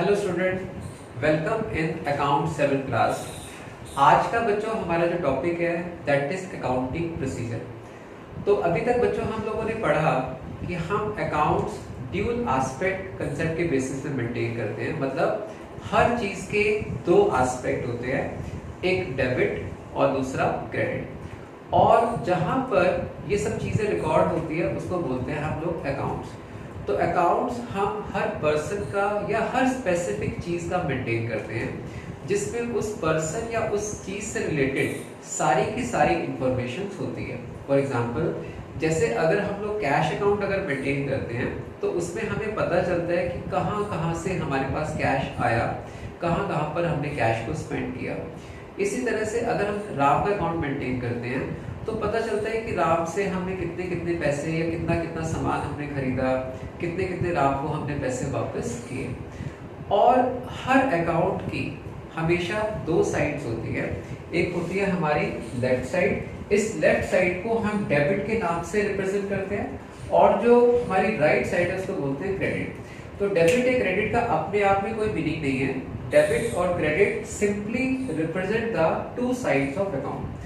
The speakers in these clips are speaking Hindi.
Hello student, welcome in account 7 class. आज का बच्चों हमारा जो टॉपिक है दैट इज अकाउंटिंग प्रोसीजर। तो अभी तक बच्चों हम लोगों ने पढ़ा कि हम अकाउंट्स ड्यूल एस्पेक्ट कंसेप्ट के बेसिस पे मेंटेन करते हैं। मतलब हर चीज के दो एस्पेक्ट होते हैं, एक डेबिट और दूसरा क्रेडिट। और जहां पर ये सब चीजें रिकॉर्ड होती है उसको बोलते हैं हम लोग अकाउंट्स। तो अकाउंट्स हम हर पर्सन का या हर स्पेसिफिक चीज का मेंटेन करते हैं जिसमें उस पर्सन या उस चीज से रिलेटेड सारी की सारी इंफॉर्मेशन होती है। फॉर एग्जांपल, जैसे अगर हम लोग कैश अकाउंट अगर मेंटेन करते हैं तो उसमें हमें पता चलता है कि कहाँ कहाँ से हमारे पास कैश आया, कहाँ कहाँ पर हमने कैश को स्पेंड किया। इसी तरह से अगर हम राम का अकाउंट मेंटेन करते हैं तो पता चलता है कि राम से हमने कितने कितने पैसे या कितना कितना सामान हमने खरीदा, कितने कितने राम को हमने पैसे वापस किए। और हर अकाउंट की हमेशा दो साइड्स होती है। एक होती है हमारी लेफ्ट साइड, इस लेफ्ट साइड को हम डेबिट के नाम से रिप्रेजेंट करते हैं, और जो हमारी राइट साइड है उसको बोलते हैं क्रेडिट। तो डेबिट या क्रेडिट का अपने आप में कोई मीनिंग नहीं है। डेबिट और credit simply represent the two sides of account.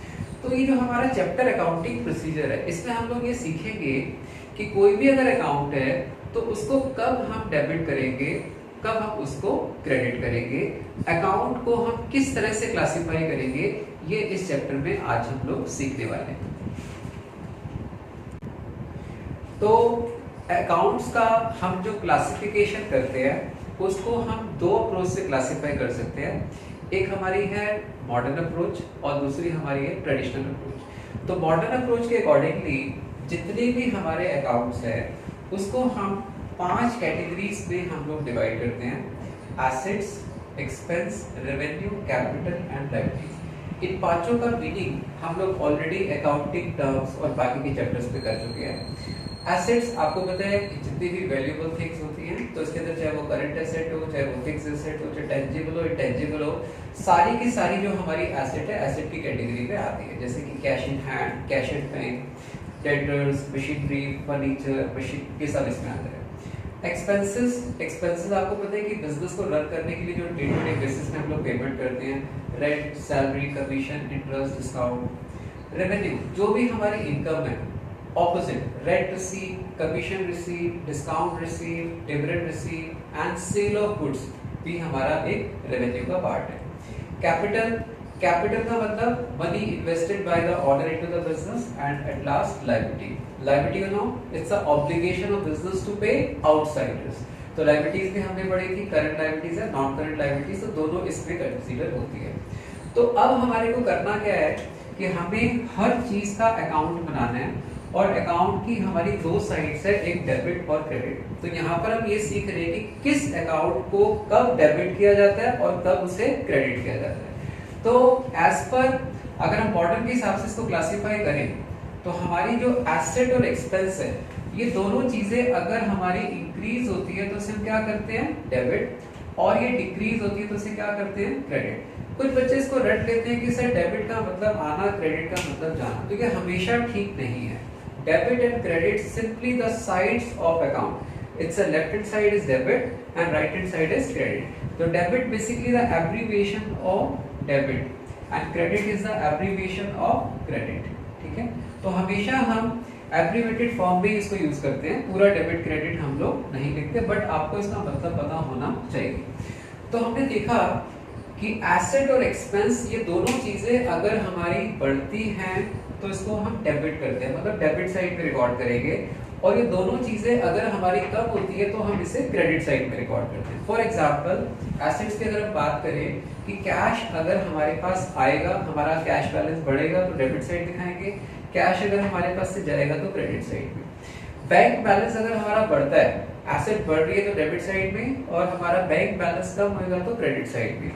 तो ये जो हमारा चैप्टर अकाउंटिंग प्रोसीजर है, इसमें हम लोग ये सीखेंगे कि कोई भी अगर अकाउंट है तो उसको कब हम डेबिट करेंगे, कब हम उसको क्रेडिट करेंगे, अकाउंट को हम किस तरह से क्लासिफाई करेंगे, ये इस चैप्टर में आज हम लोग सीखने वाले हैं। तो अकाउंट्स का हम जो क्लासिफिकेशन करते हैं उसको हम दो अप्रोच से क्लासिफाई कर सकते हैं। एक हमारी है मॉडर्न अप्रोच और दूसरी हमारी है ट्रेडिशनल अप्रोच। तो मॉडर्न अप्रोच के अकॉर्डिंगली जितने भी हमारे अकाउंट्स हैं उसको हम 5 कैटेगरीज में हम लोग डिवाइड करते हैं: assets, expense, revenue, capital and liability. इन पांचों का मीनिंग हम लोग ऑलरेडी अकाउंटिंग टर्म्स और बाकी के चैप्टर्स पे कर चुके हैं। एसेट्स आपको पता है कि जितनी भी वैल्यूएबल थिंग्स होती हैं, तो इसके अंदर चाहे वो करंट एसेट हो, चाहे वो फिक्स्ड एसेट हो, चाहे टेंजिबल हो, इंटेंजिबल हो, सारी की सारी जो हमारी एसेट है एसेट की कैटेगरी में आती है। जैसे कि cash in hand, cash in bank, debtors, machinery, furniture, machine, ये सब इसमें आते हैं। एक्सपेंसेस आपको पता है कि बिजनेस को रन करने के लिए जो डे टू डे बेसिस में हम लोग पेमेंट करते हैं, rent, salary, commission, interest, discount. Revenue जो भी हमारी इनकम है, opposite, rent receive, commission receive, discount receive, dividend receive and sale of goods भी हमारा एक रेवेन्यू का पार्ट है। कैपिटल का मतलब money invested by the owner into the business. And at last liability you know it's a obligation of business to pay outsiders. तो लायबिलिटीज भी हमने पढ़ी थी, करंट लायबिलिटीज है, नॉन करंट लायबिलिटीज, तो दोनों इसमें कंसीडर होती है। तो अब हमारे को करना क्या है कि हमें हर चीज का अकाउंट बनाना है, और अकाउंट की हमारी दो साइड्स है, एक डेबिट और क्रेडिट। तो यहाँ पर हम ये सीख रहे हैं कि किस अकाउंट को कब डेबिट किया जाता है और कब उसे क्रेडिट किया जाता है। तो एज पर अगर हम मॉडर्न के हिसाब से इसको क्लासिफाई करें तो हमारी जो एसेट और एक्सपेंस है, ये दोनों चीजें अगर हमारी इंक्रीज होती है तो उसे हम क्या करते हैं, डेबिट, और ये डिक्रीज होती है तो उसे क्या करते हैं, क्रेडिट। कुछ बच्चे इसको रट लेते हैं कि सर डेबिट का मतलब आना, क्रेडिट का मतलब जाना, तो ये हमेशा ठीक नहीं है। Debit and credit simply the sides of account. It's a left hand side is debit and right hand side is credit. So debit basically the abbreviation of debit and credit is the abbreviation of credit. ठीक है? तो हमेशा हम abbreviated form में इसको यूज करते हैं, पूरा डेबिट क्रेडिट हम लोग नहीं लिखते, बट आपको इसका मतलब पता होना चाहिए। तो हमने देखा कि एसेट और एक्सपेंस ये दोनों चीजें अगर हमारी बढ़ती हैं तो इसको हम डेबिट करते हैं, मतलब डेबिट साइड पे रिकॉर्ड करेंगे, और ये दोनों चीजें अगर हमारी कम होती है तो हम इसे क्रेडिट साइड पे रिकॉर्ड करते हैं। फॉर एग्जांपल, एसेट्स की अगर हम बात करें कि कैश अगर हमारे पास आएगा, हमारा कैश बैलेंस बढ़ेगा तो डेबिट साइड दिखाएंगे, कैश अगर हमारे पास से जाएगा तो क्रेडिट साइड में। बैंक बैलेंस अगर हमारा बढ़ता है, एसेट बढ़ रही है तो डेबिट साइड में, और हमारा बैंक बैलेंस कम होगा तो क्रेडिट साइड में।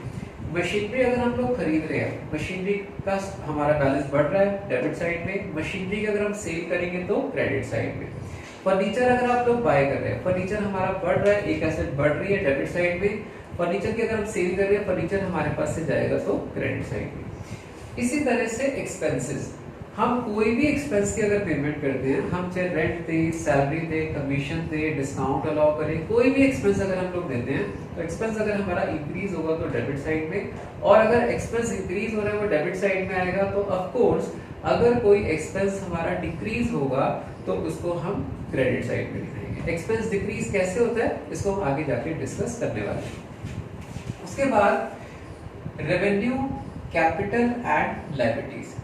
मशीनरी अगर हम लोग खरीद रहे हैं, मशीनरी का हमारा बैलेंस बढ़ रहा है, डेबिट साइड में। मशीनरी का अगर हम सेल करेंगे तो क्रेडिट साइड में। फर्नीचर अगर आप लोग बाय कर रहे हैं, फर्नीचर हमारा बढ़ रहा है, एक एसेट बढ़ रही है डेबिट साइड में। फर्नीचर की अगर हम सेल कर रहे हैं, फर्नीचर हमारे पास से जाएगा तो क्रेडिट साइड में। इसी तरह से एक्सपेंसेस, हम कोई भी एक्सपेंस की अगर पेमेंट करते हैं, हम चाहे रेंट दे, सैलरी दे, कमीशन दे, डिस्काउंट अलाउ करें, कोई भी एक्सपेंस अगर हम लोग देते हैं, तो एक्सपेंस अगर हमारा इंक्रीज होगा तो डेबिट साइड में, और अगर एक्सपेंस इंक्रीज हो रहा है वो डेबिट साइड में आएगा। तो ऑफ कोर्स अगर कोई एक्सपेंस हमारा डिक्रीज होगा तो उसको हम क्रेडिट साइड में लिखेंगे। एक्सपेंस डिक्रीज कैसे होता है इसको हम आगे जाके डिस्कस करने वाले हैं। उसके बाद रेवेन्यू, कैपिटल एंड लायबिलिटीज।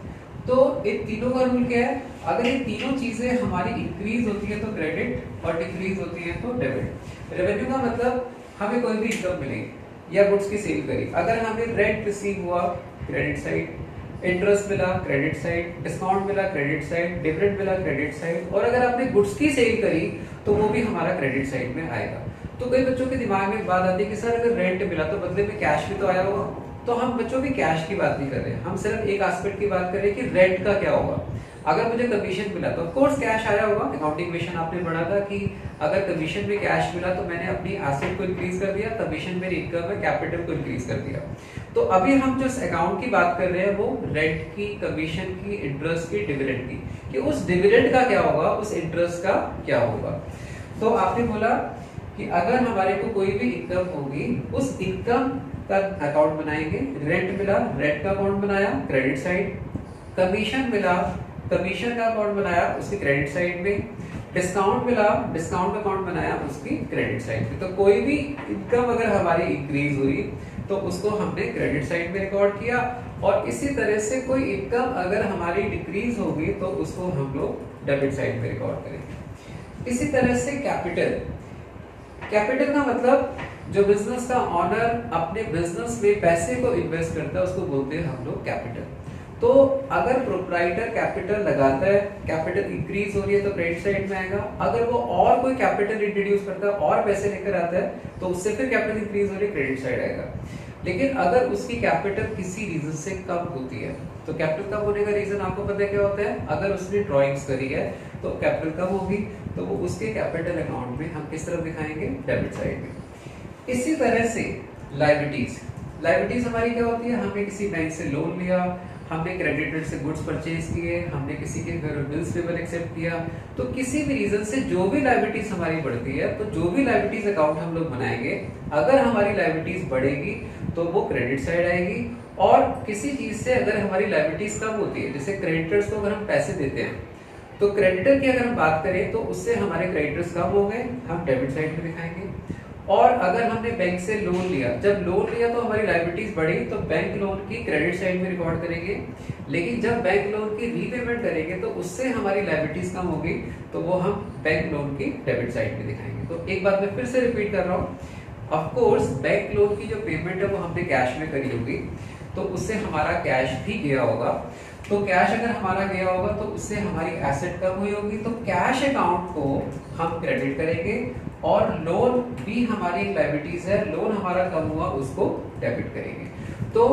तो इन तीनों का रूल क्या है? अगर ये तीनों चीजें हमारी इंक्रीज होती है तो क्रेडिट और डिक्रीज होती है तो डेबिट। रेवेन्यू का मतलब हमें कोई भी इनकम मिलेगी या गुड्स की सेल करी, अगर हमें रेंट रिसीव हुआ क्रेडिट साइड, इंटरेस्ट मिला क्रेडिट साइड, डिस्काउंट मिला क्रेडिट साइड, डिविडेंड मिला क्रेडिट साइड, और अगर आपने गुड्स की सेल करी तो वो भी हमारा क्रेडिट साइड में आएगा। तो कई बच्चों के दिमाग में एक बात आती है कि सर अगर रेंट मिला तो बदले में कैश भी तो आया होगा। तो हम बच्चों की कैश की बात नहीं कर रहे हैं, हम सिर्फ एक एस्पेक्ट की बात कर रहे हैं कि रेंट का क्या होगा। अगर मुझे कमीशन मिला तो ऑफ कोर्स कैश आया होगा। अकाउंटिंग क्वेश्चन आपने पढ़ा था कि अगर कमीशन में कैश मिला तो मैंने अपनी एसेट को इंक्रीज कर दिया, कमीशन मेरी इनकम है, कैपिटल को इंक्रीज कर दिया। तो अभी हम जो अकाउंट की बात कर रहे हैं वो रेंट की, कमीशन की, इंटरेस्ट की, डिविडेंड की, कि उस डिविडेंड का क्या होगा, उस इंटरेस्ट का क्या होगा। तो आपने बोला कि अगर हमारे को कोई भी इनकम होगी उस इनकम का अकाउंट बनाएंगे। रेंट मिला, रेंट का अकाउंट बनाया क्रेडिट साइड, कमीशन मिला, कमीशन का अकाउंट बनाया उसकी क्रेडिट साइड में, डिस्काउंट मिला, डिस्काउंट का अकाउंट बनाया उसकी क्रेडिट साइड में। तो कोई भी इनकम अगर हमारी इंक्रीज हुई तो उसको हमने क्रेडिट साइड में रिकॉर्ड किया, और इसी तरह से कोई इनकम अगर हमारी डिक्रीज होगी तो उसको हम लोग डेबिट साइड में रिकॉर्ड करेंगे। इसी तरह से कैपिटल, कैपिटल का मतलब जो बिजनेस का ऑनर अपने बिजनेस में पैसे को इन्वेस्ट करता है उसको बोलते हैं हम लोग कैपिटल। तो अगर प्रोप्राइटर कैपिटल लगाता है, कैपिटल इंक्रीज हो रही है तो क्रेडिट साइड में आएगा। अगर वो और कोई कैपिटल इंट्रोड्यूस करता है और पैसे लेकर आता है तो उससे फिर कैपिटल इंक्रीज हो रही है, क्रेडिट साइड आएगा। लेकिन अगर उसकी कैपिटल किसी रीजन से कम होती है तो कैपिटल कम होने का रीजन आपको पता है क्या होता है? अगर उसने ड्राइंग्स करी है तो कैपिटल कम होगी, तो वो उसके कैपिटल अकाउंट में हम किस तरफ दिखाएंगे? डेबिट साइड में। इसी तरह से लायबिलिटीज, लायबिलिटीज हमारी क्या होती है? हमने किसी बैंक से लोन लिया, हमने क्रेडिटर से गुड्स परचेज किए, हमने किसी के घर बिल्स पेबल एक्सेप्ट किया, तो किसी भी रीजन से जो भी लायबिलिटीज हमारी बढ़ती है तो जो भी लायबिलिटीज अकाउंट हम लोग बनाएंगे, अगर हमारी लायबिलिटीज बढ़ेगी तो वो क्रेडिट साइड आएगी। और किसी चीज से अगर हमारी लायबिलिटीज कम होती है, जैसे क्रेडिटर्स को अगर हम पैसे देते हैं तो क्रेडिटर की अगर हम बात करें तो उससे हमारे क्रेडिटर्स कम हो गए, हम डेबिट साइड में दिखाएंगे। और अगर हमने बैंक से लोन लिया, जब लोन लिया तो हमारी लायबिलिटीज बढ़ी तो बैंक लोन की क्रेडिट साइड में रिकॉर्ड करेंगे। लेकिन जब बैंक लोन की रीपेमेंट करेंगे तो उससे हमारी लायबिलिटीज कम होगी तो वो हम बैंक लोन की डेबिट साइड में दिखाएंगे। तो एक बात मैं फिर से रिपीट कर रहा हूँ, ऑफ कोर्स बैंक लोन की जो पेमेंट है वो हमने कैश में करी होगी तो उससे हमारा कैश भी गया होगा। तो कैश अगर हमारा गया होगा तो उससे हमारी एसेट कम हुई होगी, तो कैश अकाउंट को हम क्रेडिट करेंगे। और लोन भी हमारी एक लायबिलिटीज है, लोन हमारा कम हुआ उसको डेबिट करेंगे। तो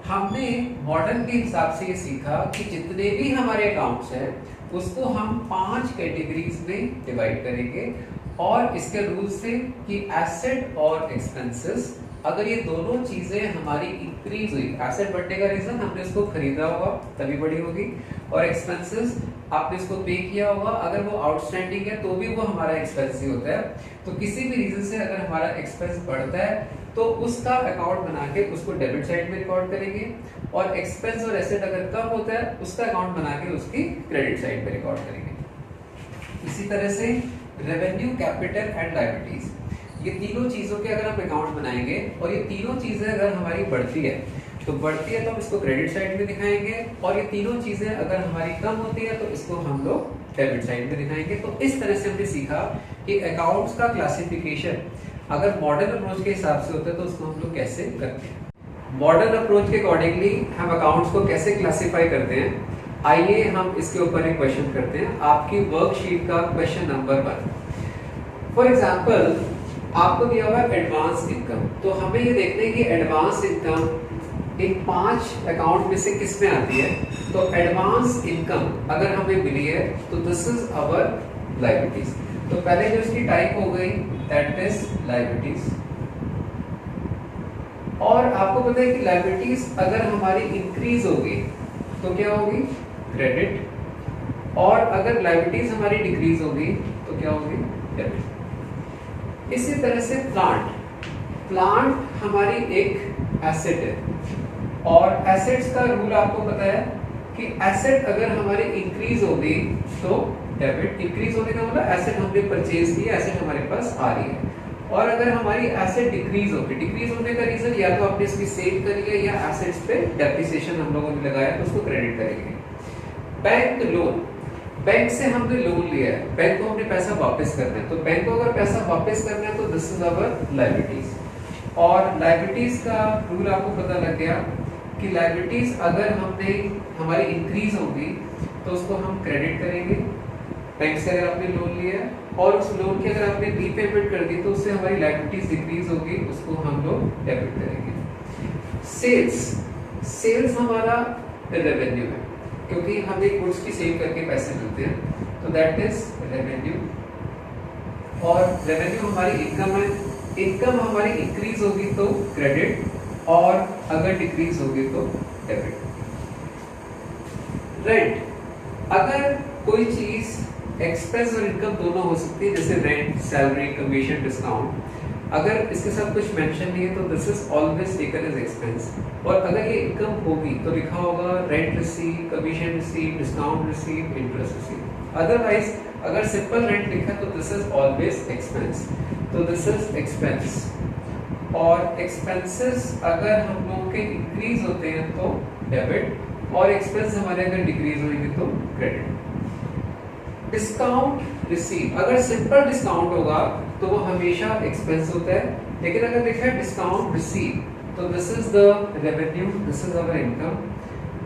हमने मॉडर्न के हिसाब से ये सीखा कि जितने भी हमारे अकाउंट्स हैं उसको हम 5 कैटेगरीज में डिवाइड करेंगे। और इसके रूल से कि एसेट और एक्सपेंसेस, अगर ये दोनों चीजें हमारी इंक्रीज हुई, एसेट बढ़ने का रीजन हमने इसको खरीदा होगा तभी बढ़ी होगी, और एक्सपेंसेस आपने इसको पे किया होगा, अगर वो आउटस्टैंडिंग है तो भी वो हमारा एक्सपेंस ही होता है। तो किसी भी रीजन से अगर हमारा एक्सपेंस बढ़ता है तो उसका अकाउंट बना के उसको डेबिट साइड में रिकॉर्ड करेंगे, और एक्सपेंस और एसेट अगर कम होता है उसका अकाउंट बना के उसकी क्रेडिट साइड में रिकॉर्ड करेंगे। इसी तरह से रेवेन्यू, कैपिटल एंड लायबिलिटीज, ये तीनों चीजों के अगर हम अकाउंट बनाएंगे और ये तीनों चीजें अगर हमारी बढ़ती है तो हम इसको क्रेडिट साइड में दिखाएंगे, और ये तीनों चीजें अगर हमारी कम होती है तो इसको हम लोग डेबिट साइड में दिखाएंगे। तो इस तरह से हमने सीखा कि अकाउंट्स का क्लासिफिकेशन अगर मॉडर्न अप्रोच के हिसाब से होता है तो उसको हम लोग कैसे करते हैं। मॉडर्न अप्रोच के अकॉर्डिंगली हम अकाउंट्स को कैसे क्लासिफाई करते हैं, आइए हम इसके ऊपर एक क्वेश्चन करते हैं। आपकी वर्कशीट का क्वेश्चन नंबर 1, फॉर एग्जांपल आपको दिया हुआ है एडवांस इनकम। तो हमें ये देखना है कि एडवांस इनकम इन 5 अकाउंट में से किस में आती है। तो एडवांस इनकम अगर हमें मिली है तो दिस इज आवर लायबिलिटीज। तो पहले जो इसकी टाइप हो गई दैट इज लायबिलिटीज। और आपको पता है कि लायबिलिटीज अगर हमारी इंक्रीज होगी तो क्या होगी? क्रेडिट, और अगर लायबिलिटीज हमारी डिक्रीज होगी तो क्या होगी, डेबिट। इसी तरह से प्लांट हमारी एक एसेट है, और एसेट्स का रूल आपको पता है कि एसेट अगर हमारी इंक्रीज होगी तो डेबिट। इंक्रीज होने का मतलब एसेट हमने परचेज की, एसेट हमारे पास आ रही है। और अगर हमारी एसेट डिक्रीज होगी, डिक्रीज होने का रीजन या तो आपने इसकी सेल करी है या एसेट्स पे डेप्रिसिएशन हम लोगों ने लगाया तो उसको क्रेडिट करेंगे। बैंक लोन, बैंक से हमने लोन लिया है, बैंक को हमने पैसा वापस करना है, तो बैंक को अगर पैसा वापस करना है तो दिस इज अवर लायबिलिटीज। और लायबिलिटीज का रूल आपको पता लग गया कि लायबिलिटीज अगर हमने हमारी इंक्रीज होगी तो उसको हम क्रेडिट करेंगे, बैंक से अगर आपने लोन लिया है, और उस लोन की अगर आपने रीपेमेंट कर दी तो उससे हमारी लायबिलिटीज डिक्रीज होगी, उसको हम लोग डेबिट करेंगे। सेल्स हमारा रेवेन्यू है, क्योंकि हमें गुड्स की सेल करके पैसे मिलते हैं, तो दैट इज रेवेन्यू। और रेवेन्यू हमारी इनकम है, इनकम हमारी इंक्रीज होगी तो क्रेडिट, और अगर डिक्रीज होगी तो डेबिट। रेंट, अगर कोई चीज एक्सपेंस और इनकम दोनों हो सकती है, जैसे रेंट, सैलरी, कमीशन, डिस्काउंट, अगर इसके साथ कुछ मेंशन नहीं है तो this is always taken as expense. और अगर ये इनकम होगी तो लिखा होगा rent receive, commission receive, discount receive, interest receive. Otherwise अगर सिंपल रेंट लिखा तो दिस इज ऑलवेज एक्सपेंस, तो दिस इज एक्सपेंस। और एक्सपेंसेस अगर हम लोगों के इंक्रीज होते हैं तो डेबिट, और एक्सपेंस हमारे अगर डिक्रीज होंगे तो क्रेडिट। डिस्काउंट रिसीव, अगर सिंपल डिस्काउंट होगा तो वो हमेशा एक्सपेंस होता है, लेकिन अगर देखा है डिस्काउंट रिसीव तो this is the revenue, this is our income,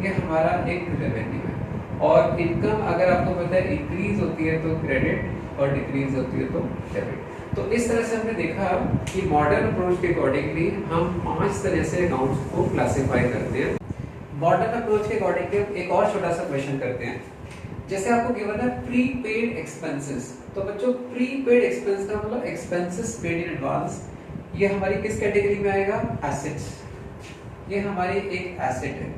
ये हमारा एक रेवेन्यू है। और इनकम अगर आपको पता है इंक्रीज होती है तो क्रेडिट, और डिक्रीज होती है तो डेबिट। तो इस तरह से हमने देखा कि मॉडर्न अप्रोच के अकॉर्डिंगली हम 5 तरह से अकाउंट्स को क्लासिफाई करते हैं। मॉडर्न अप्रोच के अकॉर्डिंगली एक और छोटा सा क्वेश्चन करते हैं। जैसे आपको गिवन है प्रीपेड एक्सपेंसेस, तो बच्चों प्रीपेड एक्सपेंस का मतलब एक्सपेंसेस पेड इन एडवांस, ये हमारी किस कैटेगरी में आएगा, एसेट्स। ये हमारी एक एसेट है,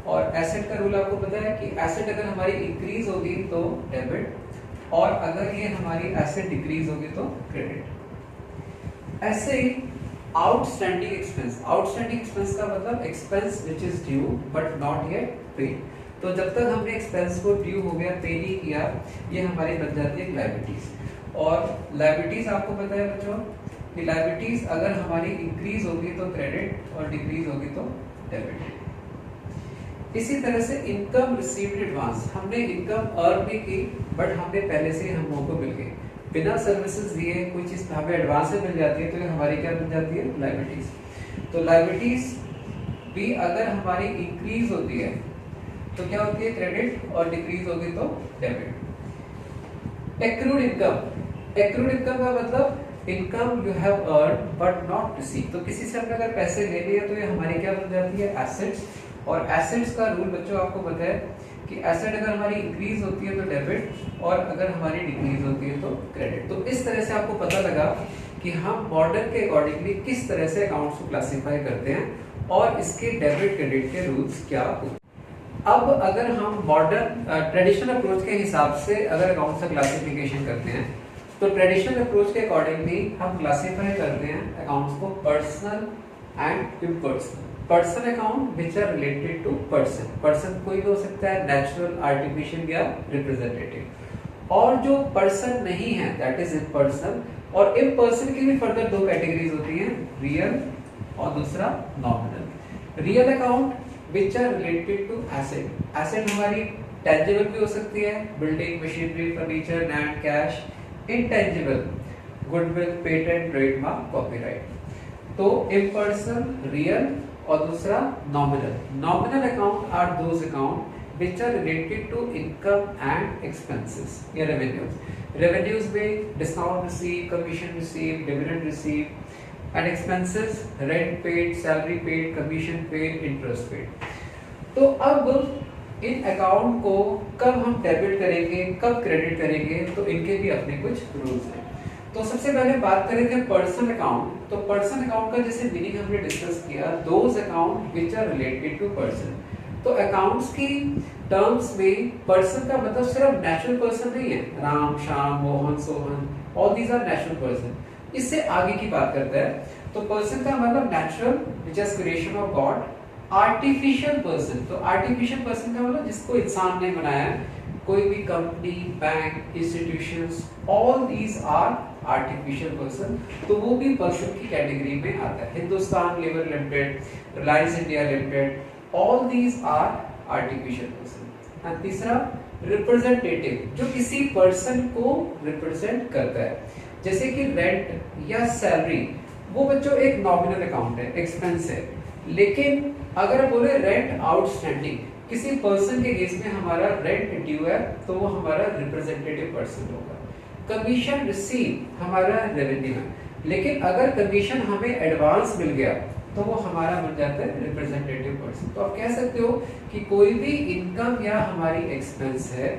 और एसेट का रूल आपको पता है कि एसेट अगर हमारी इंक्रीज होगी तो डेबिट, और अगर ये हमारी एसेट डिक्रीज होगी तो क्रेडिट। ऐसे ही आउटस्टैंडिंग एक्सपेंस, आउटस्टैंडिंग एक्सपेंस का मतलब expense which is due but not yet paid. तो जब तक हमने एक्सपेंस को ड्यू हो गया, पे नहीं किया, ये हमारी बन जाती है लायबिलिटीज। और लायबिलिटीज आपको पता है बच्चों कि लायबिलिटीज अगर हमारी इंक्रीज होगी तो क्रेडिट, और डिक्रीज होगी तो डेबिट। इसी तरह से इनकम रिसीव्ड एडवांस, हमने इनकम अर्न भी की बट हमने पहले से हम लोगों को मिल गई, बिना सर्विसेज दिए कोई चीज हमें एडवांस में मिल जाती है तो ये हमारी क्या बन जाती है, लायबिलिटीज। तो लायबिलिटीज भी अगर हमारी इंक्रीज होती है तो क्या होती है, क्रेडिट, और डिक्रीज होगी तो debit. Accrued income, accrued income का मतलब income you have earn but not receive, तो किसी से हमने अगर पैसे ले लिए तो ये हमारी क्या बन जाती है, एसेट्स। और एसेट्स का रूल बच्चों आपको पता है कि एसेट अगर हमारी इंक्रीज होती है तो डेबिट, और अगर हमारी डिक्रीज होती है तो क्रेडिट। तो इस तरह से आपको पता लगा कि हम मॉडर्न के अकॉर्डिंगली किस तरह से अकाउंट्स को क्लासिफाई करते हैं, और इसके डेबिट क्रेडिट के रूल्स क्या होते हैं। अब अगर हम मॉडर्न ट्रेडिशनल अप्रोच के हिसाब से अगर अकाउंट्स का क्लासिफिकेशन करते हैं तो ट्रेडिशनल अप्रोच के अकॉर्डिंगली हम क्लासिफाई करते हैं अकाउंट्स को personal and impersonal. Personal account which are related to person, person कोई भी हो सकता है, नेचुरल, आर्टिफिशियल या रिप्रेजेंटेटिव। और जो पर्सन नहीं है दैट इज इम्पर्सनल। और इम्पर्सन की भी फर्दर 2 कैटेगरीज होती हैं, रियल और दूसरा nominal. Real account which are related to asset, asset हमारी tangible भी हो सकती है, building, machinery, furniture, land, cash. intangible, goodwill, patent, trademark, copyright. तो इम्पर्सनल, रियल, और दूसरा nominal. Nominal account are those account which are related to income and expenses या revenues। revenues में discount receive, commission receive, dividend receive, and expenses rent paid, salary paid, commission paid, interest paid। तो अब इन अकाउंट को कब हम डेबिट करेंगे, कब क्रेडिट करेंगे, तो इनके भी अपने कुछ रूल्स हैं। तो सबसे पहले बात करेंगे पर्सनल अकाउंट। तो पर्सनल अकाउंट का जैसे मीनिंग हमने डिस्कस किया, those account which are related to person. तो अकाउंट्स की टर्म्स में पर्सन का मतलब सिर्फ नेचुरल पर्सन नहीं है, Ram Shyam Mohan Sohan, all these are natural person, इससे आगे की बात करता है। तो पर्सन का मतलब natural which is creation of God, artificial person, तो आर्टिफिशियल पर्सन का मतलब जिसको इंसान ने बनाया है, कोई भी company, bank, institutions, all these are artificial person, तो वो भी पर्सन की कैटेगरी में आता है। Hindustan lever limited, Reliance India limited, all these are artificial person. और तीसरा रिप्रेजेंटेटिव, जो किसी पर्सन को रिप्रेजेंट करता है, जैसे कि रेंट या सैलरी, वो बच्चों एक नॉमिनल अकाउंट है, एक्सपेंस है, लेकिन अगर बोले रेंट आउटस्टैंडिंग, किसी पर्सन के केस में हमारा रेंट ड्यू है, तो वो हमारा रिप्रेजेंटेटिव पर्सन होगा। कमीशन रिसीव हमारा रेवेन्यू है, लेकिन अगर कमीशन हमें एडवांस मिल गया तो वो हमारा बन जाता है रिप्रेजेंटेटिव पर्सन। तो आप कह सकते हो कि कोई भी इनकम या हमारी एक्सपेंस है,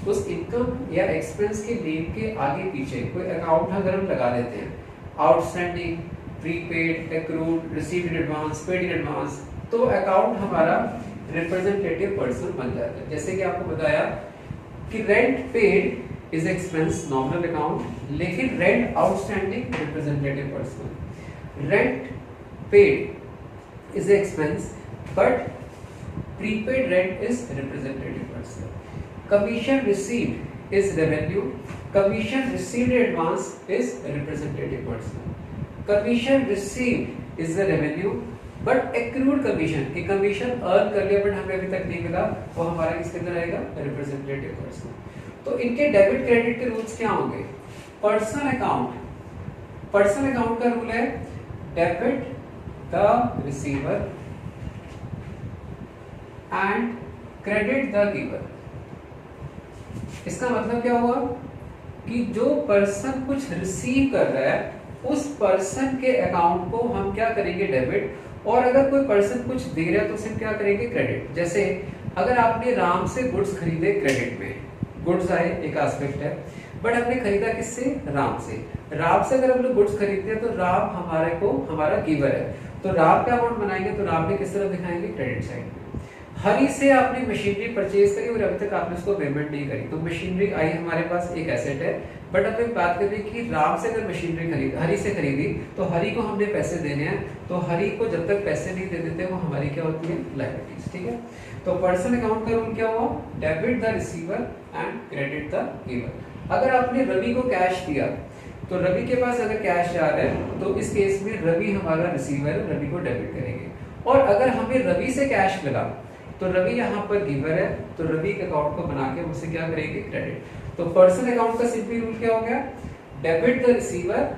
उस इनकम या एक्सपेंस के नेम के आगे पीछे कोई अकाउंट अगर हम लगा देते हैं, outstanding, prepaid, accrued, received in advance, paid in advance, तो अकाउंट हमारा रिप्रेजेंटेटिव पर्सन बन जाता है। जैसे कि आपको बताया कि rent paid is expense nominal account, लेकिन rent outstanding representative person, rent paid is expense but prepaid rent is representative person, commission received is revenue, commission received in advance is representative person, commission received is the revenue but accrued commission, कि commission earn कर लिया but हमें अभी तक नहीं मिला, वो हमारा किसके अंदर आएगा, representative person। तो इनके डेबिट क्रेडिट के रूल्स क्या होंगे? पर्सनल अकाउंट का रूल है debit the receiver and credit the giver। इसका मतलब क्या हुआ कि जो पर्सन कुछ रिसीव कर रहा है, उस पर्सन के अकाउंट को हम क्या करेंगे, डेबिट, और अगर कोई पर्सन कुछ दे रहा है तो उसे क्या करेंगे, क्रेडिट। जैसे अगर आपने राम से गुड्स खरीदे, क्रेडिट में गुड्स आए, एक एस्पेक्ट है, बट हमने खरीदा किससे, राम से। राम से अगर हम लोग गुड्स खरीदते हैं तो राम हमारा गिवर है, तो राम का अमाउंट बनाएंगे तो राम ने किस तरफ दिखाएंगे, क्रेडिट साइड में। हरी से आपने मशीनरी परचेज करी और अभी तक आपने उसको पेमेंट नहीं करी, तो मशीनरी आई हमारे पास एक एसेट है, बट अब एक बात करें कि राम से अगर मशीनरी हरी से खरीदी तो हरी को हमने पैसे देने हैं, तो हरी को जब तक पैसे नहीं दे देते वो हमारी क्या होती है, लायबिलिटीज। ठीक है, तो पर्सनल अकाउंट का रूल क्या हुआ, debit the receiver and credit the giver. अगर आपने रवि को कैश दिया तो रवि के पास अगर कैश आ रहा है तो इस केस में रवि हमारा रिसीवर है, रवि को डेबिट करेंगे। और अगर हमें रवि से कैश मिला तो रवि यहाँ पर गिवर है, तो रवि के अकाउंट को बना के उसे क्या करेंगे, क्रेडिट। तो पर्सनल अकाउंट का सिंपल रूल क्या हो गया, डेबिट द रिसीवर,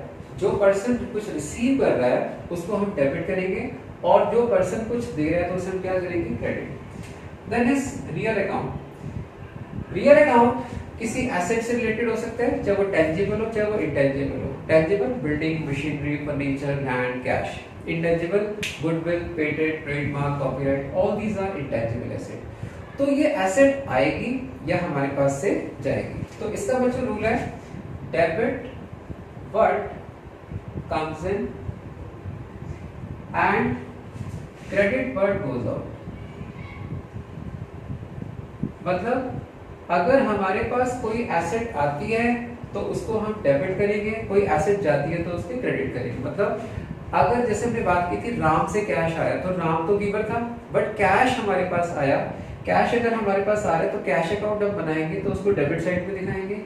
जो पर्सन कुछ रिसीव कर रहा है उसको हम डेबिट करेंगे, और जो पर्सन कुछ दे रहा है तो उसे हम क्या करेंगे, credit. Then is real account. Real account किसी एसेट से रिलेटेड हो सकता है, चाहे वो टेंजिबल हो चाहे वो इंटेंजिबल हो। Tangible building, machinery, furniture, land, cash. Intangible goodwill, patent, trademark, copyright, all these are intangible asset. तो ये एसेट आएगी या हमारे पास से जाएगी। तो इसका जो रूल है, debit what comes in and credit what goes out. मतलब अगर हमारे पास कोई एसेट आती है तो उसको हम डेबिट करेंगे, कोई एसेट जाती है तो उसके क्रेडिट करेंगे। मतलब अगर जैसे हमने बात की थी राम से कैश आया तो राम तो गिवर था, बट कैश हमारे पास आया, कैश अगर हमारे पास आ रहा है तो कैश अकाउंट हम बनाएंगे तो उसको डेबिट साइड पे दिखाएंगे।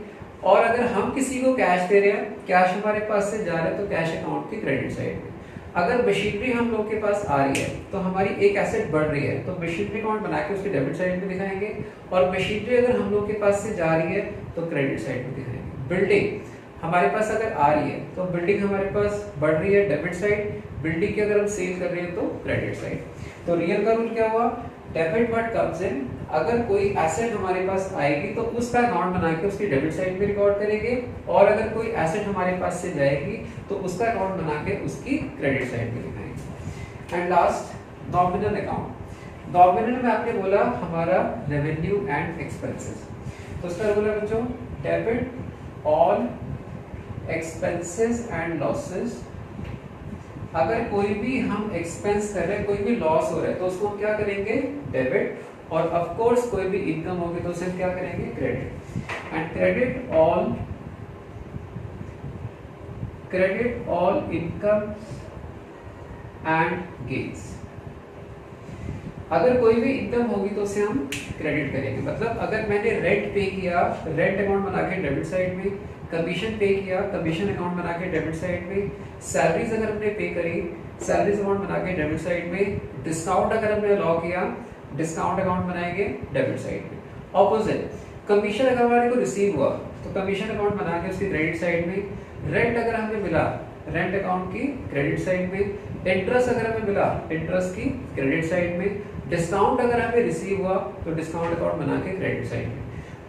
और अगर हम किसी को कैश दे रहे हैं, कैश हमारे पास से जा रहा है तो कैश अकाउंट की क्रेडिट साइड पे। अगर मशीनरी हम लोग के पास आ रही है तो हमारी एक एसेट बढ़ रही है तो मशीनरी अकाउंट बना के उसके डेबिट साइड पे दिखाएंगे, और मशीनरी अगर हम लोग के पास से जा रही है तो क्रेडिट साइड पे दिखाएंगे। बिल्डिंग हमारे पास अगर आ रही है तो बिल्डिंग हमारे पास बढ़ रही है, डेबिट साइड। बिल्डिंग की अगर हम सेल कर रहे हैं तो क्रेडिट साइड। तो रियल का रूल क्या हुआ, डेबिट व्हाट कम्स इन। अगर कोई एसेट हमारे पास आएगी तो उसका अकाउंट बना के उसकी डेबिट साइड पे रिकॉर्ड करेंगे, और अगर कोई एसेट हमारे पास से जाएगी तो उसका अकाउंट बना के उसकी क्रेडिट साइड पे दिखाएंगे। And last nominal account. Nominal में आपने बोला हमारा रेवेन्यू एंड एक्सपेंसेस, तो उसका रूल है बच्चों, debit all expenses and losses. अगर कोई भी हम एक्सपेंस कर रहे हैं, कोई भी लॉस हो रहा है तो उसको हम क्या करेंगे, डेबिट। और ऑफ कोर्स कोई भी इनकम होगी तो उसे क्या करेंगे, credit. And credit all income and gains. अगर कोई भी इनकम होगी तो उसे हम क्रेडिट करेंगे। मतलब अगर मैंने रेंट पे किया, रेंट अकाउंट बना के डेबिट साइड में, कमीशन पे किया, कमीशन अकाउंट बना के डेबिट साइड में, सैलरीज अगर हमने पे करी, सैलरीज अकाउंट बना के डेबिट साइड में, डिस्काउंट अगर हमने लॉ किया, डिस्काउंट अकाउंट बनाएंगे डेबिट साइड में। ऑपोजिट, कमीशन अगर हमारे को रिसीव हुआ तो कमीशन अकाउंट बना के उसकी क्रेडिट साइड में, रेंट अगर हमें मिला, रेंट अकाउंट की क्रेडिट साइड में, इंटरेस्ट अगर हमें मिला, इंटरेस्ट की क्रेडिट साइड में, डिस्काउंट अगर हमें रिसीव हुआ तो डिस्काउंट अकाउंट बना के क्रेडिट साइड में।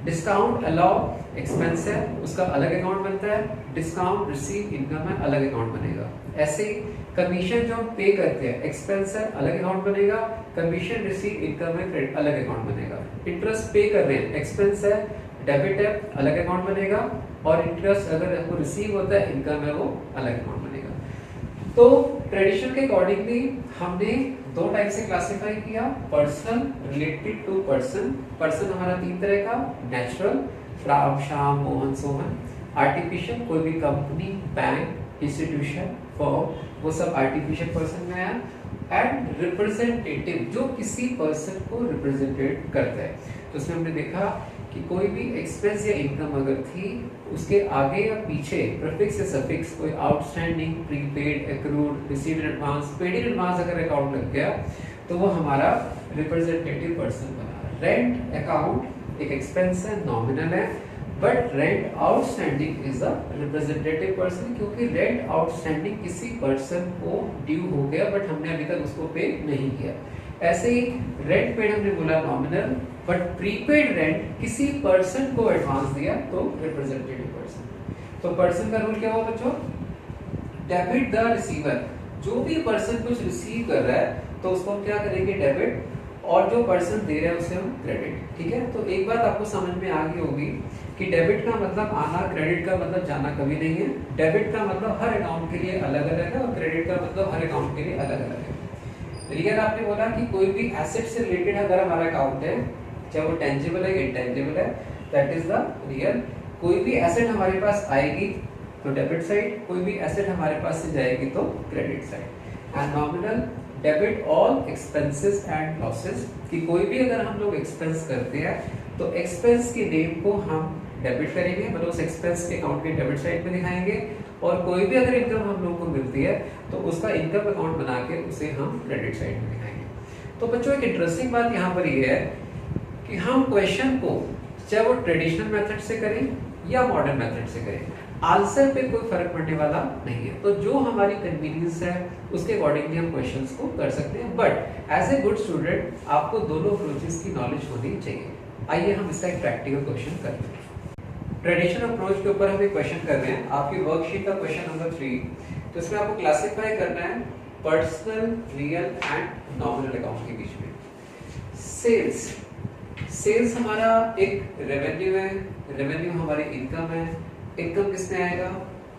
डिस्काउंट अलाउ एक्सपेंस है, उसका अलग अकाउंट बनता है, डिस्काउंट रिसीव इनकम है, अलग अकाउंट बनेगा। ऐसे ही कमीशन जो हम पे करते हैं, एक्सपेंस है, अलग अकाउंट बनेगा, कमीशन रिसीव इनकम है, क्रेडिट अलग अकाउंट बनेगा। इंटरेस्ट पे कर रहे हैं, एक्सपेंस है, डेबिट है, अलग अकाउंट बनेगा, और इंटरेस्ट अगर हमको रिसीव होता है, इनकम है, वो अलग अकाउंट बनेगा। तो ट्रेडिशन के अकॉर्डिंगली हमने दो टाइप से क्लासिफाई किया, person related to person. Person हमारा तीन तरह का, नेचुरल, राम श्याम मोहन सोहन, आर्टिफिशियल, कोई भी कंपनी, बैंक, इंस्टीट्यूशन, फर्म, वो सब आर्टिफिशियल पर्सन में आया। एंड रिप्रेजेंटेटिव, जो किसी पर्सन को रिप्रेजेंटेट करता है। तो उसमें हमने देखा कि कोई भी एक्सपेंस या इनकम अगर थी, उसके आगे या पीछे प्रीफिक्स या सफिक्स, कोई outstanding, prepaid, accrued, received in advance, paid in advance अगर अकाउंट लग गया तो वो हमारा रिप्रेजेंटेटिव पर्सन बना। रेंट अकाउंट एक एक्सपेंस है, नॉमिनल है, but rent outstanding is a representative person, क्योंकि रेंट आउटस्टैंडिंग किसी पर्सन को ड्यू हो गया बट हमने अभी तक उसको पे नहीं किया। ऐसे ही रेंट पेड हमने बोला नॉमिनल, बट प्रीपेड रेंट किसी पर्सन को एडवांस दिया तो रिप्रेजेंटेटिव पर्सन। तो पर्सन का रूल क्या हुआ बच्चों, डेबिट द रिसीवर, जो भी पर्सन कुछ रिसीव कर रहा है तो उसको हम क्या करेंगे, डेबिट, और जो पर्सन दे रहा है उसे हम क्रेडिट। ठीक है, तो एक बात आपको समझ में आ गई होगी कि डेबिट का मतलब आना, क्रेडिट का मतलब जाना कभी नहीं है। डेबिट का मतलब हर अकाउंट के लिए अलग अलग है, और क्रेडिट का मतलब हर अकाउंट के लिए अलग अलग है। रियल आपने बोला कि कोई भी एसेट से रिलेटेड अगर हमारा अकाउंट है, चाहे वो टेंजिबल है, इंटेंजिबल है, दैट इज द रियल। कोई भी एसेट हमारे पास आएगी तो डेबिट साइड, कोई भी एसेट हमारे पास से जाएगी तो credit side. And nominal, debit all expenses and losses, कि कोई भी अगर हम लोग एक्सपेंस करते हैं तो एक्सपेंस के नेम को हम डेबिट करेंगे, मतलब उस एक्सपेंस के अकाउंट के डेबिट साइड पे दिखाएंगे, और कोई भी अगर इनकम हम लोगों को मिलती है तो उसका इनकम अकाउंट बना के उसे हम क्रेडिट साइड में दिखाएंगे। तो बच्चों एक इंटरेस्टिंग बात यहाँ पर ये है कि हम क्वेश्चन को चाहे वो ट्रेडिशनल मेथड से करें या मॉडर्न मेथड से करें, आंसर पे कोई फर्क पड़ने वाला नहीं है। तो जो हमारी कन्वीनियंस है उसके अकॉर्डिंगली हम क्वेश्चंस को कर सकते हैं, but as a good student आपको दोनों अप्रोचेस की नॉलेज होनी चाहिए। आइए हम इसका एक प्रैक्टिकल क्वेश्चन करते हैं। ट्रेडिशनल अप्रोच के ऊपर हम एक क्वेश्चन कर रहे हैं, आपकी वर्कशीट का क्वेश्चन नंबर 3। तो इसमें आपको क्लासिफाई करना है personal, real and nominal account के बीच में। सेल्स, सेल्स हमारा एक रेवेन्यू है, रेवेन्यू हमारी इनकम है। इनकम किसमें आएगा,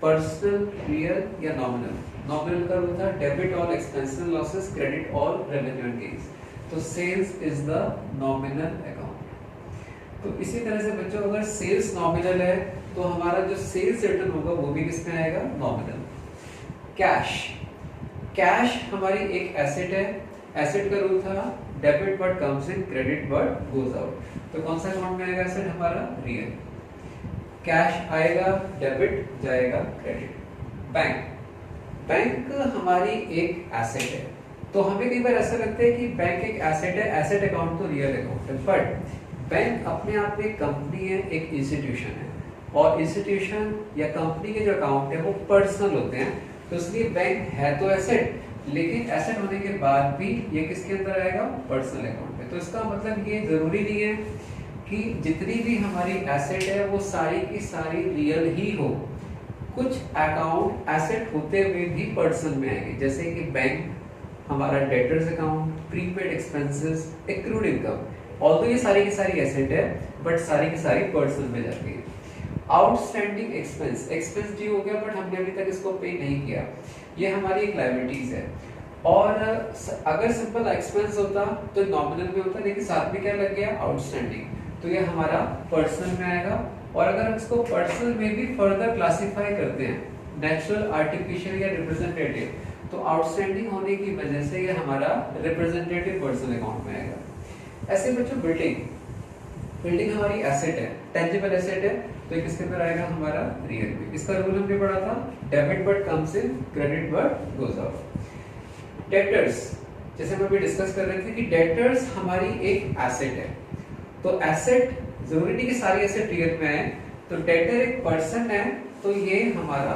पर्सनल, रियल या नॉमिनल। नॉमिनल का रूल था debit all expenses and losses, credit all revenue and gains. तो sales is the nominal account. तो इसी तरह से बच्चों अगर सेल्स नॉमिनल है तो हमारा जो सेल्स रिटर्न होगा वो भी किसमें आएगा, नॉमिनल। कैश, कैश हमारी एक एसेट है, एसेट का रूल था debit but comes in, credit but goes out. तो कौन सा अकाउंट में आएगा एसेट हमारा, रियल। कैश आएगा, डेबिट जाएगा, क्रेडिट। बैंक, बैंक हमारी एक एसेट है। तो हमें कई बार ऐसा लगता है कि बैंक एक एसेट है, एसेट अकाउंट तो रियल अकाउंट है, बट बैंक अपने आप में कंपनी है, एक इंस्टीट्यूशन है, और इंस्टीट्यूशन या कंपनी के जो अकाउंट है वो पर्सनल होते हैं। तो इसलिए बैंक है तो एसेट, लेकिन एसेट होने के बाद भी ये किसके अंदर आएगा, पर्सनल अकाउंट में। तो इसका मतलब ये जरूरी नहीं है कि जितनी भी हमारी एसेट है वो सारी की सारी रियल ही हो। कुछ अकाउंट एसेट होते हुए भी पर्सन में आएंगे, जैसे कि बैंक हमारा debtors account, prepaid expenses, accrued income. Although ये सारी की सारी एसेट है बट सारी की सारी पर्सन में जाती है। आउटस्टैंडिंग एक्सपेंस, एक्सपेंस ड्यू हो गया बट हमने अभी तक इसको पे नहीं किया, ये हमारी एक लायबिलिटीज है। और अगर सिंपल एक्सपेंस होता तो नॉमिनल में होता, लेकिन साथ में क्या लग गया, आउटस्टैंडिंग, तो ये हमारा पर्सनल में आएगा। और अगर हम इसको पर्सनल में भी फर्दर क्लासिफाई करते हैं, नेचुरल, आर्टिफिशियल या रिप्रेजेंटेटिव, तो आउटस्टैंडिंग होने की वजह से ये हमारा रिप्रेजेंटेटिव पर्सनल अकाउंट में आएगा। ऐसे बच्चों बिल्डिंग हमारी एसेट है, टेंजिबल एसेट है, तो ये किसके अंदर आएगा, हमारा रियल में। इसका रूल हमने पढ़ा था, debit but comes in, credit but goes out. Debtors, जैसे हम अभी डिस्कस कर रहे थे कि डेटर्स हमारी एक एसेट है, तो एसेट जरूरी नहीं कि सारी एसेट रियल में है, तो डेटर एक पर्सन है, तो ये हमारा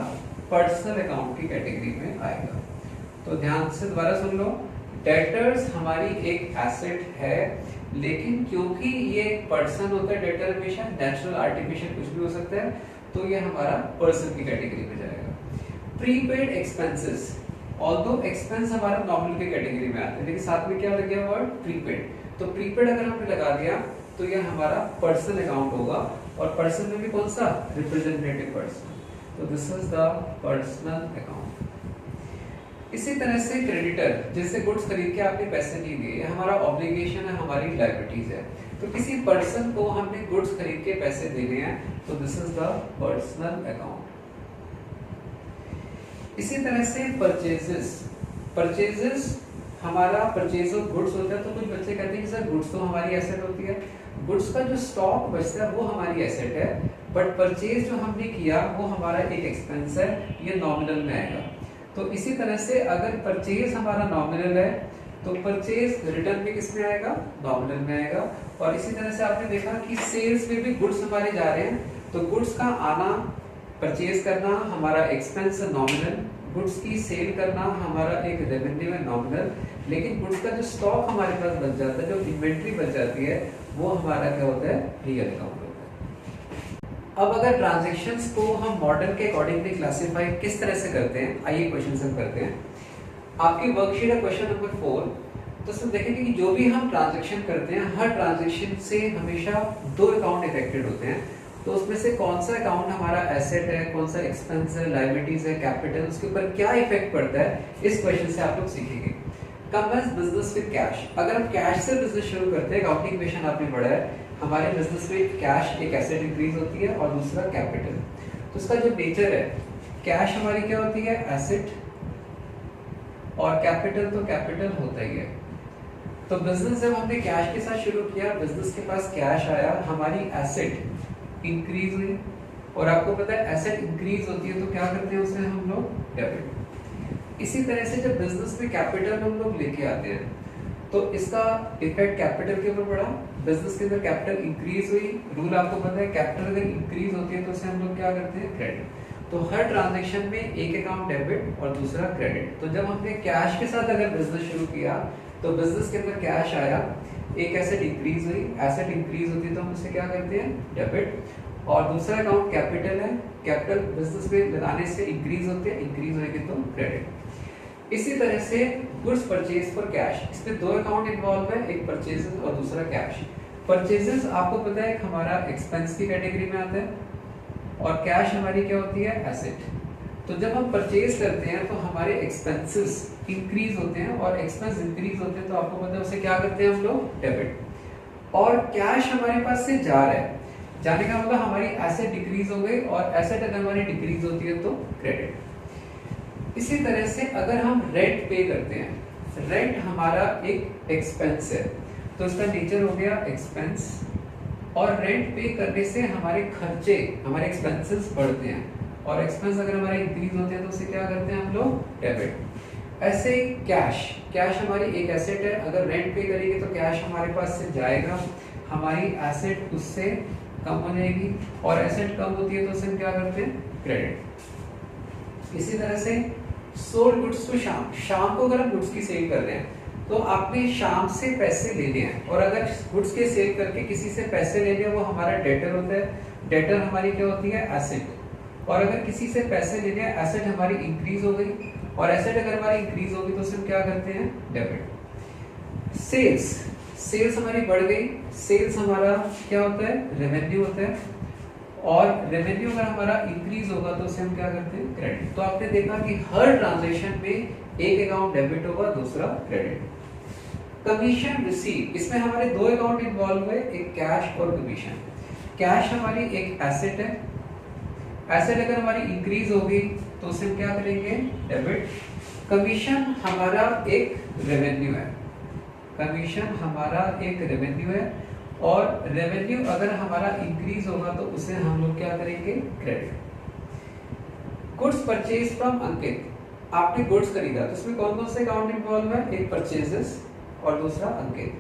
पर्सनल अकाउंट की कैटेगरी में आएगा। तो ध्यान से दोबारा सुन लो, डेटर्स हमारी एक एसेट है, लेकिन क्योंकि ये एक पर्सन होता है, डेटर हमेशा नेचुरल, आर्टिफिशियल कुछ भी हो सकता है, तो ये हमारा पर्सन की कैटेगरी में जाएगा। प्रीपेड एक्सपेंसेस, ऑल्दो एक्सपेंस हमारा नॉमिनल की कैटेगरी में आता है, लेकिन साथ में क्या लग गया वर्ड, प्रीपेड, तो प्रीपेड अगर हमने लगा दिया तो ये हमारा पर्सनल अकाउंट होगा, और पर्सन में भी कौन सा, रिप्रेजेंटेटिव पर्सन, तो this is the personal account. इसी तरह से क्रेडिटर, जैसे गुड्स खरीद के आपने पैसे नहीं दिए, हमारा ऑब्लिगेशन है, हमारी लायबिलिटीज है, तो किसी पर्सन को हमने गुड्स खरीद के पैसे देने हैं, तो this is the personal account. इसी तरह से परचेजेस हमारा परचेज ऑफ गुड्स होता है, तो कुछ बच्चे कहते हैं कि सर गुड्स तो हमारी एसेट होती है, गुड्स का जो स्टॉक बचता है वो हमारी एसेट है, बट परचेज जो हमने किया वो हमारा एक एक्सपेंस है, ये नॉमिनल में आएगा। तो इसी तरह से अगर परचेज हमारा नॉमिनल है, तो परचेज रिटर्न में किस में आएगा, नॉमिनल में आएगा। और इसी तरह से आपने देखा कि सेल्स में भी गुड्स हमारे जा रहे हैं, तो गुड्स का आना, परचेज करना हमारा एक्सपेंस है, नॉमिनल, गुड्स की सेल करना हमारा एक रेवेन्यू है, नॉमिनल, लेकिन गुड्स का जो स्टॉक हमारे पास बच जाता है, जो इन्वेंट्री बच जाती है, वो हमारा क्या होता है, रियल अकाउंट होता है। अब अगर ट्रांजैक्शंस को हम मॉडल के अकॉर्डिंगली क्लासिफाई किस तरह से करते हैं, आइए क्वेश्चन हम करते हैं। आपकी वर्कशीट है क्वेश्चन नंबर 4, तो इसमें देखेंगे कि जो भी हम ट्रांजैक्शन करते हैं, हर ट्रांजैक्शन से हमेशा दो अकाउंट इफेक्टेड होते हैं, तो उसमें से कौन सा अकाउंट हमारा एसेट है, कौन सा एक्सपेंस है, लायबिलिटीज है, कैपिटल, उसके ऊपर क्या इफेक्ट पड़ता है, इस क्वेश्चन से आप लोग सीखेंगे। कमेंस बिजनेस विद कैश, अगर हम कैश से बिजनेस शुरू करते हैं, अकाउंटिंग क्वेश्चन आपने पढ़ा है, हमारे बिजनेस में कैश एक एसेट इंक्रीज होती है और दूसरा कैपिटल, तो इसका जो नेचर है, कैश हमारी क्या होती है, एसेट, और कैपिटल तो कैपिटल होता ही है। तो बिजनेस जब हमने कैश के साथ शुरू किया, बिजनेस के पास कैश आया, हमारी एसेट इंक्रीज हुई, और आपको पता है एसेट इंक्रीज होती है तो क्या करते हैं, उसे हम लोग डेबिट। इसी तरह से जब बिजनेस में कैपिटल हम लोग लेके आते हैं, तो इसका इफेक्ट कैपिटल के ऊपर पड़ा, बिजनेस के अंदर कैपिटल इंक्रीज हुई, रूल आपको पता है, कैपिटल अगर इंक्रीज होती है तो उसे हम लोग क्या करते हैं, क्रेडिट। तो हर ट्रांजैक्शन में एक अकाउंट डेबिट और दूसरा क्रेडिट। तो जब हमने कैश के साथ अगर बिजनेस शुरू किया, तो बिजनेस के अंदर कैश आया, एक एसेट इंक्रीज हुई, एसेट इंक्रीज होती है तो हम उसे क्या करते हैं, डेबिट, और दूसरा अकाउंट कैपिटल है, कैपिटल बिजनेस में लगाने से इंक्रीज होते हैं, इंक्रीज होएगी तो क्रेडिट। इसी तरह से गुड्स परचेज फॉर कैश, इसमें दो अकाउंट इन्वॉल्व है, एक परचेजेस और दूसरा कैश। परचेजेस आपको पता है हमारा एक्सपेंस की कैटेगरी में आता है, और कैश हमारी क्या होती है, एसेट। तो जब हम परचेज करते हैं तो हमारे एक्सपेंसेस इंक्रीज होते हैं, और एक्सपेंस इंक्रीज होते हैं तो आपको पता है उसे क्या करते हैं हम लोग, डेबिट। और कैश हमारे पास से जा रहा है, जाने का मतलब हमारी एसेट डिक्रीज हो गई, और एसेट अगर हमारी डिक्रीज होती है तो क्रेडिट। इसी तरह से अगर हम रेंट पे करते हैं, रेंट हमारा एक एक्सपेंस है, तो इसका नेचर हो गया एक्सपेंस, और रेंट पे करने से हमारे खर्चे, हमारे एक्सपेंसेस बढ़ते हैं, और एक्सपेंस अगर हमारे इंक्रीज होते हैं तो उसे क्या करते हैं हम लोग, डेबिट। ऐसे ही कैश, कैश हमारी एक एसेट है, अगर रेंट पे करेंगे तो कैश हमारे पास से जाएगा, हमारी एसेट उससे कम हो जाएगी, और एसेट कम होती है तो उसे हम क्या करते हैं, क्रेडिट। इसी तरह से सोल्ड गुड्स टू शाम, शाम को अगर हम गुड्स की सेल कर रहे हैं तो आपने शाम से पैसे लेने हैं, और अगर गुड्स के सेल करके किसी से पैसे लेने हैं वो हमारा डेटर होता है, डेटर हमारी क्या होती है, एसेट। और अगर किसी से पैसे लेने हैं, एसेट हमारी इंक्रीज हो गई, और एसेट अगर हमारी इंक्रीज होगी तो उसे हम क्या करते हैं, डेबिट। सेल्स, सेल्स हमारी बढ़ गई, सेल्स हमारा क्या होता है, रेवेन्यू होता है, और रेवेन्यू अगर हमारा इंक्रीज होगा तो उसे हम क्या करते हैं, क्रेडिट। तो आपने देखा कि हर ट्रांजैक्शन में एक अकाउंट डेबिट होगा, दूसरा क्रेडिट। कमीशन रिसीव, इसमें हमारे दो अकाउंट इन्वॉल्व है, एक कैश और कमीशन। कैश हमारी एक एसेट है, एसेट अगर हमारी इंक्रीज होगी तो उसे हम क्या करेंगे, डेबिट। कमीशन हमारा एक रेवेन्यू है, कमीशन हमारा एक रेवेन्यू है, और रेवेन्यू अगर हमारा इंक्रीज होगा तो उसे हम लोग क्या करेंगे, क्रेडिट। गुड्स परचेज फ्रॉम अंकित, आपने गुड्स खरीदा तो इसमें कौन कौन से अकाउंट इन्वॉल्व है, एक परचेजेस और दूसरा अंकित।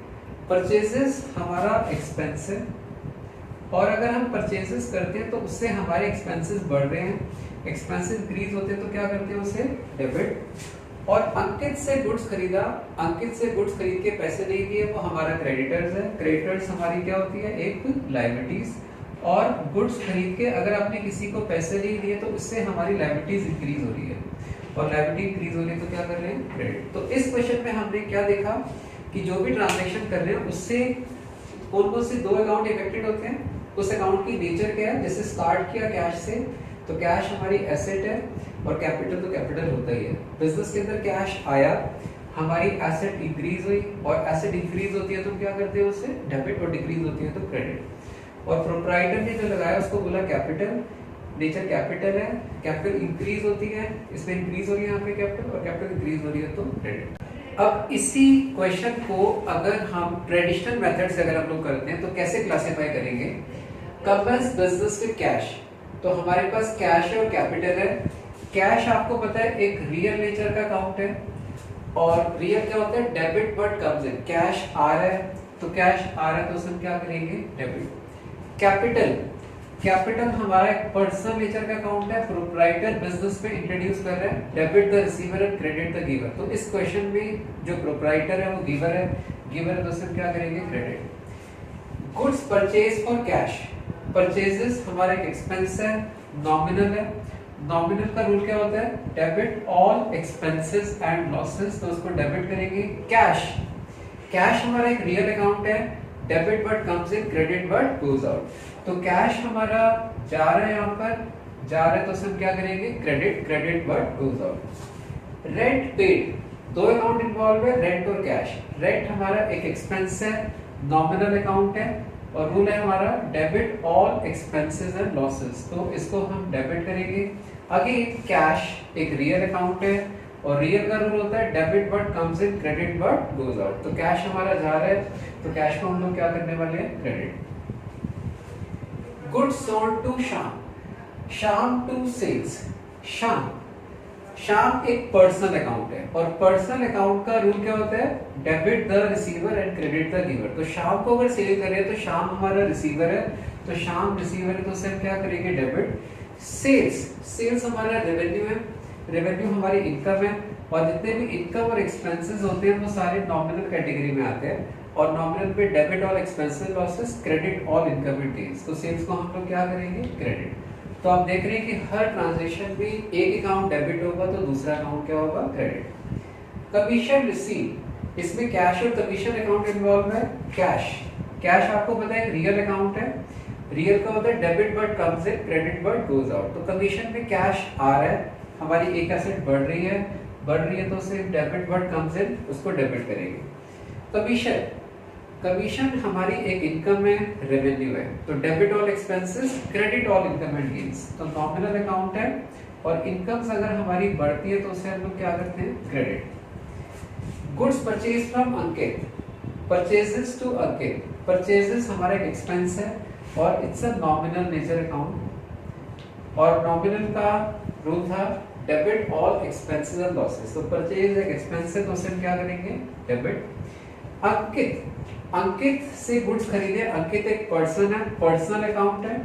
परचेजेस हमारा एक्सपेंस है, और अगर हम परचेजेस करते हैं तो उससे हमारे एक्सपेंसेस बढ़ रहे हैं, एक्सपेंसेस इंक्रीज होते हैं तो क्या करते हैं, उसे डेबिट। और अंकित से गुड्स खरीदा, अंकित से गुड्स खरीद के पैसे नहीं दिए, वो हमारा क्रेडिटर्स है। क्रेडिटर्स हमारी क्या होती है, एक लायबिलिटीज। और गुड्स खरीद के अगर आपने किसी को पैसे नहीं दिए तो उससे हमारी लायबिलिटीज इंक्रीज हो रही है, और लायबिलिटी इंक्रीज हो रही है तो क्या कर रहे हैं, क्रेडिट। तो इस क्वेश्चन में हमने क्या देखा कि जो भी ट्रांजेक्शन कर रहे हैं उससे कौन कौन से दो अकाउंट इफेक्टेड होते हैं, उस अकाउंट की नेचर क्या है। जैसे स्टार्ट किया कैश से, तो कैश हमारी एसेट है, और कैपिटल तो कैपिटल होता ही है। बिजनेस के अंदर कैश आया, हमारी एसेट इंक्रीज हुई, और एसेट इंक्रीज होती है तो क्या करते हैं, उससे डेबिट, और डिक्रीज होती है तो क्रेडिट। और प्रोप्राइटर ने जो लगाया उसको बोला कैपिटल, नेचर कैपिटल है, कैपिटल इंक्रीज होती है, इसमें इंक्रीज हो रही है यहाँ पे कैपिटल, और कैपिटल इंक्रीज हो रही है तो क्रेडिट। अब इसी क्वेश्चन को अगर हम ट्रेडिशनल मेथड से अगर हम लोग करते हैं तो कैसे क्लासिफाई करेंगे, कंपेयर्स बिजनेस विद कैश। तो हमारे पास कैश है और कैपिटल है। कैश आपको पता है एक रियल नेचर का अकाउंट है, और रियल क्या होता है, debit but comes in. Cash आ रहा है तो कैश आ रहा है तो उसे हम क्या करेंगे, डेबिट। कैपिटल, कैपिटल हमारा एक पर्सनल नेचर का अकाउंट है, प्रोप्राइटर बिजनेस में इंट्रोड्यूस कर रहे हैं, debit the receiver and credit the giver. तो इस क्वेश्चन में जो प्रोप्राइटर है वो गिवर है, गिवर है तो उसे क्या करेंगे, credit. Goods purchase for cash, purchases हमारा एक एक्सपेंस है, नॉमिनल है। नॉमिनल का रूल क्या होता है, debit all expenses and losses, तो उसको डेबिट करेंगे। कैश, कैश हमारा एक रियल अकाउंट है, debit but comes in, credit but goes out. तो कैश हमारा जा रहा है, यहाँ पर जा रहा है तो हम क्या करेंगे, credit, credit but goes out. Rent paid, दो अकाउंट इन्वॉल्व है, रेंट और कैश। रेंट हमारा एक एक्सपेंस है, नॉमिनल अकाउंट है, और रूल है हमारा debit all expenses and losses, तो इसको हम डेबिट करेंगे। अगेन कैश एक रियल अकाउंट है, और रियल का रूल होता है debit but comes in, credit but goes out. तो कैश हमारा जा रहा है तो कैश को हम लोग क्या करने वाले हैं, credit. Goods sold to Shyam, Shyam to sales. Shyam, Shyam एक पर्सनल अकाउंट है, और पर्सनल अकाउंट का रूल क्या होता है, debit the receiver and credit the giver. तो श्याम को अगर सेल कर रहे हैं तो श्याम हमारा रिसीवर है, तो श्याम रिसीवर है तो उसे हम क्या करेंगे, डेबिट। सेल्स, सेल्स हमारा रेवेन्यू है, रेवेन्यू हमारी इनकम है, और जितने भी इनकम और एक्सपेंसेस होते हैं वो सारे नॉमिनल कैटेगरी में आते हैं, और नॉमिनल पे debit all expenses losses, credit all income and gains. तो सेल्स को हम लोग क्या करेंगे, क्रेडिट। तो आप देख रहे हैं कि हर ट्रांजैक्शन में एक अकाउंट डेबिट होगा तो दूसरा अकाउंट क्या होगा, क्रेडिट। कमीशन रिसीव, इसमें कैश और कमीशन अकाउंट इन्वॉल्व है। कैश, कैश आपको पता है रियल अकाउंट है, रियल का होता है debit but comes in, credit but goes out. तो कमीशन में कैश आ रहा है, हमारी एक एसेट बढ़ रही है तो उसे डेबिट बट कम्स इन, उसको डेबिट करेंगे। कमीशन, कमीशन हमारी एक इनकम है, रेवेन्यू है, तो debit all expenses, credit all income and gains. तो नॉमिनल अकाउंट है, और इनकम्स अगर हमारी बढ़ती है तो उसे हम लोग क्या करते हैं, credit. Goods purchase from Ankit, purchases to Ankit. Purchases हमारा एक एक्सपेंस है, और it's a nominal nature account, और नॉमिनल का रूल था debit all expenses and losses. तो परचेज एक एक्सपेंस है तो उसे हम क्या करेंगे, डेबिट। अंकित, अंकित से गुड्स खरीदे, अंकित एक पर्सन है, पर्सनल अकाउंट है,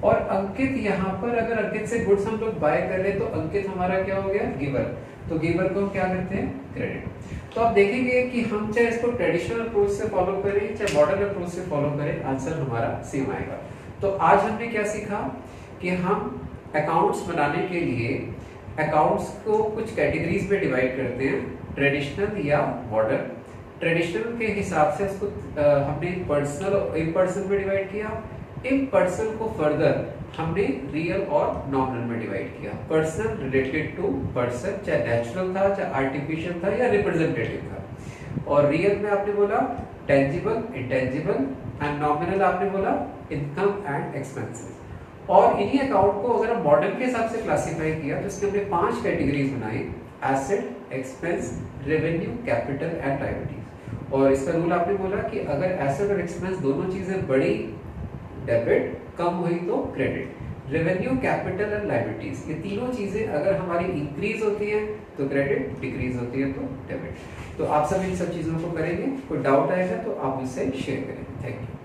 और अंकित यहाँ पर अगर अंकित से गुड्स हम लोग बाय कर रहे तो अंकित हमारा क्या हो गया, गिवर। तो गिवर को हम क्या करते हैं, क्रेडिट। तो आप देखेंगे कि हम चाहे इसको ट्रेडिशनल अप्रोच से फॉलो करें चाहे मॉडर्न अप्रोच से फॉलो करें, आंसर हमारा सेम आएगा। तो आज हमने क्या सीखा कि हम अकाउंट्स बनाने के लिए अकाउंट्स को कुछ कैटेगरीज में डिवाइड करते हैं, ट्रेडिशनल या मॉडर्न। ट्रेडिशनल के हिसाब से इसको हमने पर्सनल और इम्पर्सनल में डिवाइड किया, इम्पर्सनल को फर्दर हमने रियल और नॉमिनल में डिवाइड किया। पर्सन रिलेटेड टू पर्सन, चाहे नेचुरल था, चाहे आर्टिफिशियल था, या रिप्रेजेंटेटिव था। और रियल में आपने बोला टेंजिबल, इंटेंजिबल, एंड नॉमिनल आपने बोला इनकम एंड एक्सपेंसेस। और इन्हीं अकाउंट को अगर हम मॉडल के हिसाब से क्लासिफाई किया तो इसके हमने 5 कैटेगरीज बनाई: asset, expense, revenue, capital and liabilities. और इसका रूल आपने बोला कि अगर एसेट और एक्सपेंस दोनों चीजें बड़ी डेबिट, कम हुई तो credit. Revenue, capital and liabilities, ये तीनों चीजें अगर हमारी इंक्रीज होती हैं तो क्रेडिट, डिक्रीज होती है तो डेबिट। तो आप सब इन सब चीजों को करेंगे। कोई डाउट आएगा तो आप मुझसे शेयर करेंगे। Thank you.